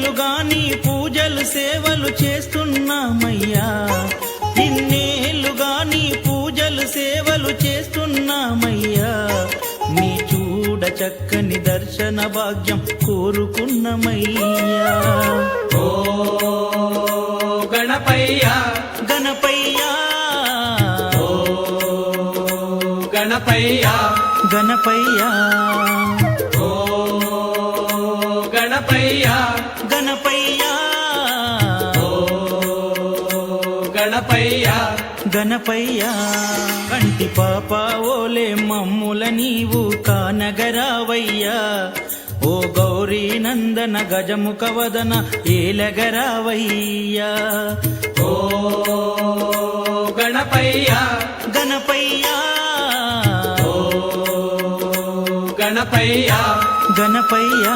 ఇన్నేళ్లుగా నీ పూజలు సేవలు చేస్తున్నామయ్యా, ఇన్నేళ్లుగా నీ పూజలు సేవలు చేస్తున్నామయ్యా, నీ చూడ చక్కని దర్శన భాగ్యం కోరుకున్నమయ్యా. ఓ గణపయ్యా గణపయ్యా ఓ గణపయ్యా గణపయ్యా ఓ గణపయ్యా గణపయ్యా ఓ గణపయ్యా గణపయ్యా. కంటి పాప ఓలే మమ్ముల నీవు కానగరావయ్యా, ఓ గౌరీ నందన గజముఖ వదన ఏలగరావయ్యా. ఓ గణపయ్యా గణపయ్యా ఓ గణపయ్యా గణపయ్యా